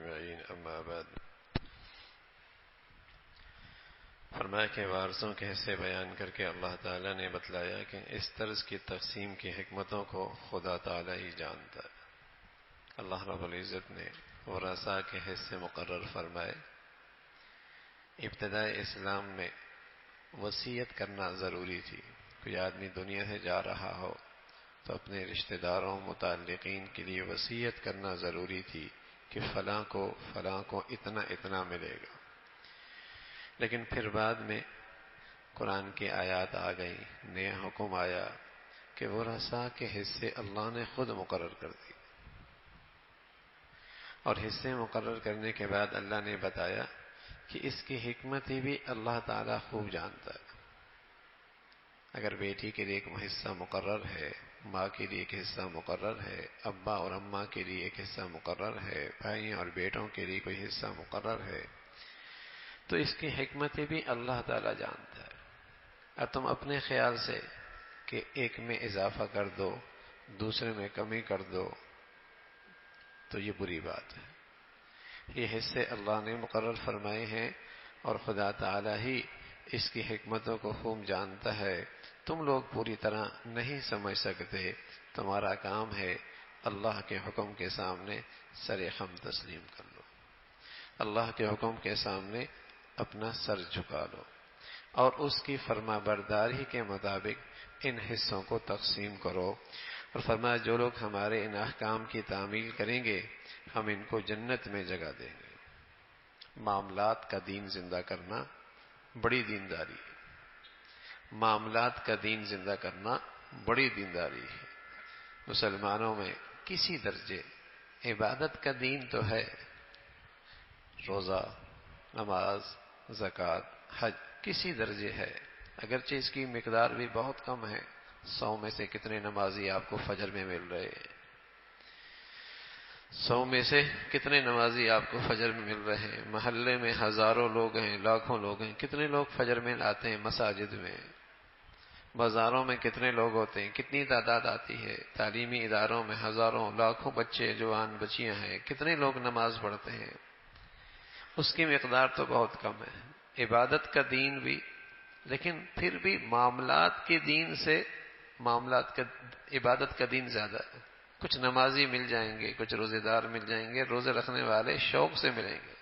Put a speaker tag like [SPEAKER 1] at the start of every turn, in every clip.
[SPEAKER 1] أجمعين أما بعد فرمایا کہ وارثوں کے حصے بیان کر کے اللہ تعالیٰ نے بتلایا کہ اس طرز کی تقسیم کی حکمتوں کو خدا تعالیٰ ہی جانتا ہے۔ اللہ رب العزت نے ورثاء کے حصے مقرر فرمائے۔ ابتداء اسلام میں وصیت کرنا ضروری تھی۔ کوئی آدمی دنیا سے جا رہا ہو تو اپنے رشتہ داروں متعلقین کے لیے وصیت کرنا ضروری تھی کہ فلاں کو اتنا اتنا ملے گا۔ لیکن پھر بعد میں قرآن کی آیات آ گئی، نیا حکم آیا کہ ورثاء کے حصے اللہ نے خود مقرر کر دی، اور حصے مقرر کرنے کے بعد اللہ نے بتایا کہ اس کی حکمتیں بھی اللہ تعالیٰ خوب جانتا ہے۔ اگر بیٹی کے لیے ایک حصہ مقرر ہے، ماں کے لیے ایک حصہ مقرر ہے، ابا اور اماں کے لیے ایک حصہ مقرر ہے، بھائی اور بیٹوں کے لیے کوئی حصہ مقرر ہے، تو اس کی حکمتیں بھی اللہ تعالیٰ جانتا ہے۔ اور تم اپنے خیال سے کہ ایک میں اضافہ کر دو، دوسرے میں کمی کر دو، تو یہ بری بات ہے۔ یہ حصے اللہ نے مقرر فرمائے ہیں اور خدا تعالیٰ ہی اس کی حکمتوں کو خوب جانتا ہے۔ تم لوگ پوری طرح نہیں سمجھ سکتے، تمہارا کام ہے اللہ کے حکم کے سامنے سر خم تسلیم کر لو، اللہ کے حکم کے سامنے اپنا سر جھکا لو اور اس کی فرما برداری کے مطابق ان حصوں کو تقسیم کرو۔ اور فرمایا جو لوگ ہمارے ان احکام کی تعمیل کریں گے ہم ان کو جنت میں جگہ دیں گے۔ معاملات کا دین زندہ کرنا بڑی دینداری ہے۔ معاملات کا دین زندہ کرنا بڑی دینداری ہے۔ مسلمانوں میں کسی درجے عبادت کا دین تو ہے، روزہ، نماز، زکوٰۃ، حج کسی درجے ہے، اگرچہ اس کی مقدار بھی بہت کم ہے۔ 100 میں سے کتنے نمازی آپ کو فجر میں مل رہے ہیں؟ 100 میں سے کتنے نمازی آپ کو فجر میں مل رہے ہیں؟ محلے میں ہزاروں لوگ ہیں، لاکھوں لوگ ہیں، کتنے لوگ فجر میں آتے ہیں مساجد میں؟ بازاروں میں کتنے لوگ ہوتے ہیں، کتنی تعداد آتی ہے؟ تعلیمی اداروں میں ہزاروں لاکھوں بچے جوان بچیاں ہیں، کتنے لوگ نماز پڑھتے ہیں؟ اس کی مقدار تو بہت کم ہے۔ عبادت کا دین بھی، لیکن پھر بھی معاملات کے دین سے عبادت کا دین زیادہ ہے۔ کچھ نمازی مل جائیں گے، کچھ روزے دار مل جائیں گے، روزے رکھنے والے شوق سے ملیں گے،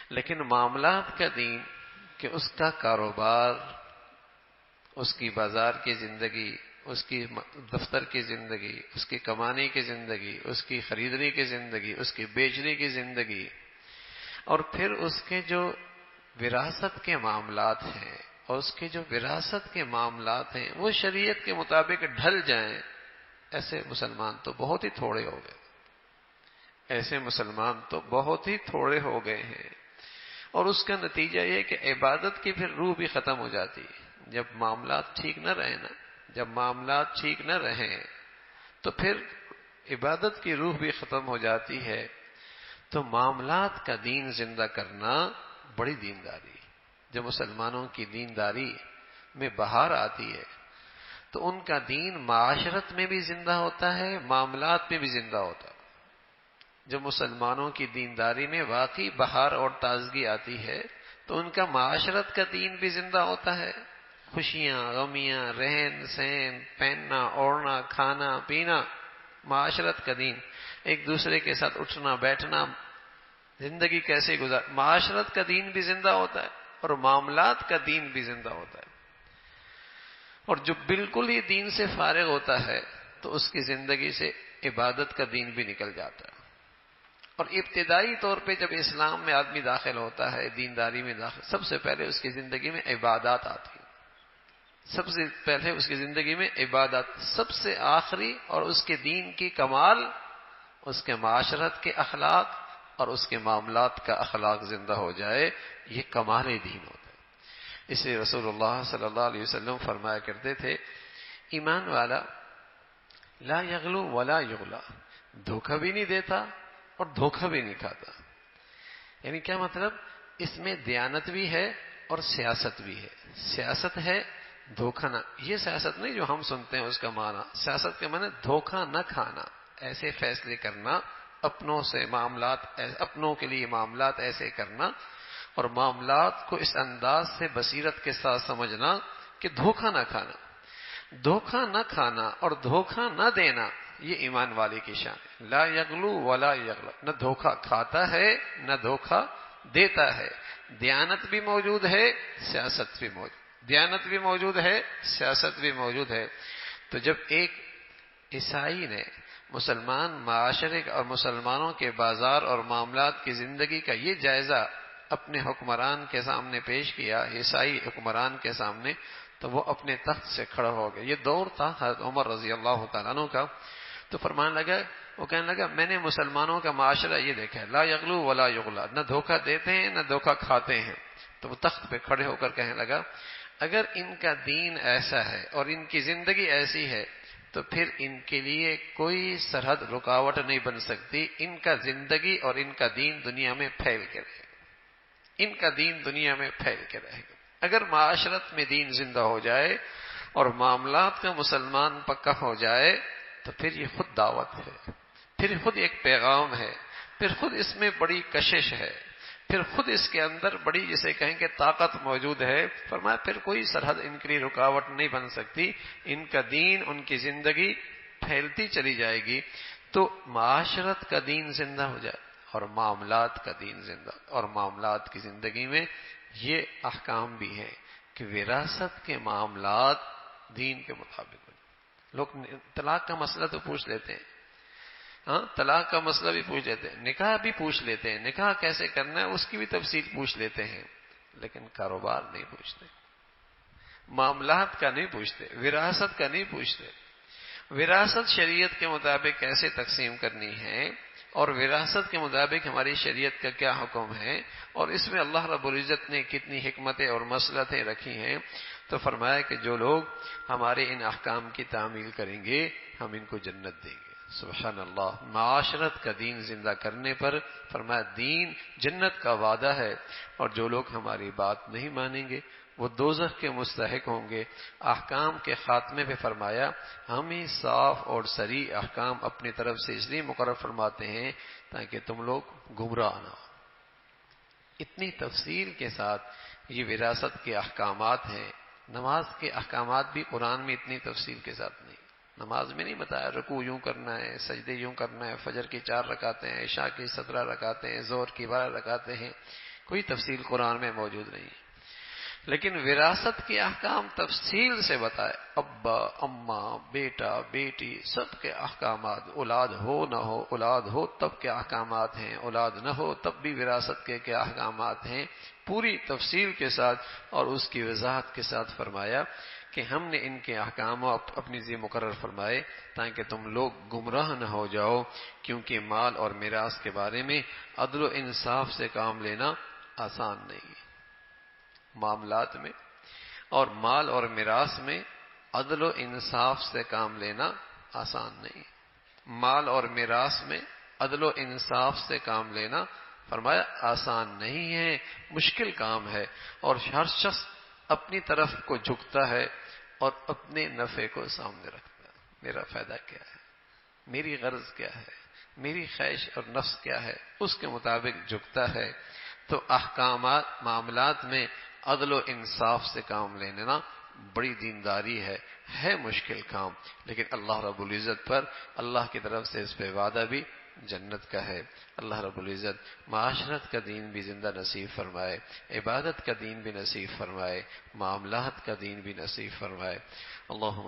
[SPEAKER 1] لیکن معاملات کا دین کہ اس کا کاروبار، اس کی بازار کی زندگی، اس کی دفتر کی زندگی، اس کی کمانے کی زندگی، اس کی خریدنے کی زندگی، اس کی بیچنے کی زندگی، اور پھر اس کے جو وراثت کے معاملات ہیں اور اس کے جو وراثت کے معاملات ہیں وہ شریعت کے مطابق ڈھل جائیں، ایسے مسلمان تو بہت ہی تھوڑے ہو گئے، ایسے مسلمان تو بہت ہی تھوڑے ہو گئے ہیں۔ اور اس کا نتیجہ یہ کہ عبادت کی پھر روح بھی ختم ہو جاتی ہے۔ جب معاملات ٹھیک نہ رہیں نا، جب معاملات ٹھیک نہ رہیں تو پھر عبادت کی روح بھی ختم ہو جاتی ہے۔ تو معاملات کا دین زندہ کرنا بڑی دینداری ہے۔ جب مسلمانوں کی دینداری میں بہار آتی ہے تو ان کا دین معاشرت میں بھی زندہ ہوتا ہے، معاملات میں بھی زندہ ہوتا ہے۔ جب مسلمانوں کی دینداری میں واقعی بہار اور تازگی آتی ہے تو ان کا معاشرت کا دین بھی زندہ ہوتا ہے۔ خوشیاں، غمیاں، رہن سہن، پہننا اوڑھنا، کھانا پینا، معاشرت کا دین، ایک دوسرے کے ساتھ اٹھنا بیٹھنا، زندگی کیسے گزار، معاشرت کا دین بھی زندہ ہوتا ہے اور معاملات کا دین بھی زندہ ہوتا ہے۔ اور جو بالکل ہی دین سے فارغ ہوتا ہے تو اس کی زندگی سے عبادت کا دین بھی نکل جاتا ہے۔ اور ابتدائی طور پہ جب اسلام میں آدمی داخل ہوتا ہے، دینداری میں داخل، سب سے پہلے اس کی زندگی میں عبادات آتی ہیں، سب سے پہلے اس کی زندگی میں عبادات، سب سے آخری اور اس کے دین کی کمال اس کے معاشرت کے اخلاق اور اس کے معاملات کا اخلاق زندہ ہو جائے، یہ کمال دین ہوتا ہے۔ اس لیے رسول اللہ صلی اللہ علیہ وسلم فرمایا کرتے تھے، ایمان والا لا یغلو ولا یغلا، دھوکہ بھی نہیں دیتا اور دھوکہ بھی نہیں کھاتا۔ یعنی کیا مطلب؟ اس میں دیانت بھی ہے اور سیاست بھی ہے۔ سیاست ہے دھوکہ نہ، یہ سیاست نہیں جو ہم سنتے ہیں اس کا معنی، سیاست کے معنی دھوکہ نہ کھانا، ایسے فیصلے کرنا اپنوں کے لیے معاملات ایسے کرنا اور معاملات کو اس انداز سے بصیرت کے ساتھ سمجھنا کہ دھوکہ نہ کھانا اور دھوکہ نہ دینا، یہ ایمان والے کی شان ہے۔ لا یغلو ولا یغلل، نہ دھوکہ کھاتا ہے نہ دھوکہ دیتا ہے۔ دیانت بھی موجود ہے، سیاست بھی موجود ہے۔ تو جب ایک عیسائی نے مسلمان معاشرے اور مسلمانوں کے بازار اور معاملات کی زندگی کا یہ جائزہ اپنے حکمران کے سامنے پیش کیا، عیسائی حکمران کے سامنے، تو وہ اپنے تخت سے کھڑا ہو گیا۔ یہ دور تھا حضرت عمر رضی اللہ تعالیٰ عنہ کا۔ تو کہنے لگا میں نے مسلمانوں کا معاشرہ یہ دیکھا ہے، لا یغلو ولا یغلا، نہ دھوکہ دیتے ہیں نہ دھوکہ کھاتے ہیں۔ تو وہ تخت پہ کھڑے ہو کر کہنے لگا اگر ان کا دین ایسا ہے اور ان کی زندگی ایسی ہے تو پھر ان کے لیے کوئی سرحد رکاوٹ نہیں بن سکتی، ان کا زندگی اور ان کا دین دنیا میں پھیل کے رہے گا۔ اگر معاشرت میں دین زندہ ہو جائے اور معاملات کا مسلمان پکا ہو جائے تو پھر یہ خود دعوت ہے، پھر خود ایک پیغام ہے، پھر خود اس میں بڑی کشش ہے، پھر خود اس کے اندر بڑی جسے کہیں کہ طاقت موجود ہے۔ فرمایا پھر کوئی سرحد ان کے لیے رکاوٹ نہیں بن سکتی، ان کا دین، ان کی زندگی پھیلتی چلی جائے گی۔ تو معاشرت کا دین زندہ ہو جائے اور معاملات کا دین زندہ، اور معاملات کی زندگی میں یہ احکام بھی ہیں کہ وراثت کے معاملات دین کے مطابق ہو۔ لوگ طلاق کا مسئلہ تو پوچھ لیتے ہیں، طلاق کا مسئلہ بھی پوچھ لیتے ہیں، نکاح بھی پوچھ لیتے ہیں، نکاح کیسے کرنا ہے اس کی بھی تفصیل پوچھ لیتے ہیں، لیکن کاروبار نہیں پوچھتے، معاملات کا نہیں پوچھتے، وراثت کا نہیں پوچھتے۔ وراثت شریعت کے مطابق کیسے تقسیم کرنی ہے اور وراثت کے مطابق ہماری شریعت کا کیا حکم ہے اور اس میں اللہ رب العزت نے کتنی حکمتیں اور مصلحتیں رکھی ہیں۔ تو فرمایا کہ جو لوگ ہمارے ان احکام کی تعمیل کریں گے ہم ان کو جنت دیں گے۔ سبحان اللہ، معاشرت کا دین زندہ کرنے پر فرمایا دین جنت کا وعدہ ہے، اور جو لوگ ہماری بات نہیں مانیں گے وہ دوزخ کے مستحق ہوں گے۔ احکام کے خاتمے پہ فرمایا ہم ہی صاف اور صریح احکام اپنی طرف سے اس لیے مقرر فرماتے ہیں تاکہ تم لوگ گمراہ نہ ہو۔ اتنی تفصیل کے ساتھ یہ وراثت کے احکامات ہیں۔ نماز کے احکامات بھی قرآن میں اتنی تفصیل کے ساتھ نہیں۔ نماز میں نہیں بتایا رکوع یوں کرنا ہے، سجدے یوں کرنا ہے، فجر کی 4 رکعتیں ہیں، عشاء کی 17 رکعتیں ہیں، ظہر کی 12 رکعتیں ہیں، کوئی تفصیل قرآن میں موجود نہیں ہے۔ لیکن وراثت کے احکام تفصیل سے بتائے، ابا، اماں، بیٹا، بیٹی، سب کے احکامات، اولاد ہو نہ ہو، اولاد ہو تب کے احکامات ہیں، اولاد نہ ہو تب بھی وراثت کے کیا احکامات ہیں، پوری تفصیل کے ساتھ اور اس کی وضاحت کے ساتھ فرمایا کہ ہم نے ان کے احکام اپنی ذمہ مقرر فرمائے تاکہ تم لوگ گمراہ نہ ہو جاؤ، کیونکہ مال اور میراث کے بارے میں عدل و انصاف سے کام لینا آسان نہیں ہے۔ معاملات میں اور مال اور میراث میں عدل و انصاف سے کام لینا آسان نہیں، مال اور میراث میں عدل و انصاف سے کام لینا فرمایا آسان نہیں ہے، مشکل کام ہے، اور ہر شخص اپنی طرف کو جھکتا ہے اور اپنے نفع کو سامنے رکھتا ہے۔ میرا فائدہ کیا ہے، میری غرض کیا ہے، میری خواہش اور نفس کیا ہے، اس کے مطابق جھکتا ہے۔ تو احکامات معاملات میں عدل و انصاف سے کام لینا بڑی دینداری ہے مشکل کام، لیکن اللہ رب العزت پر اللہ کی طرف سے اس پہ وعدہ بھی جنت کا ہے۔ اللہ رب العزت معاشرت کا دین بھی زندہ نصیب فرمائے، عبادت کا دین بھی نصیب فرمائے، معاملات کا دین بھی نصیب فرمائے۔ اللہم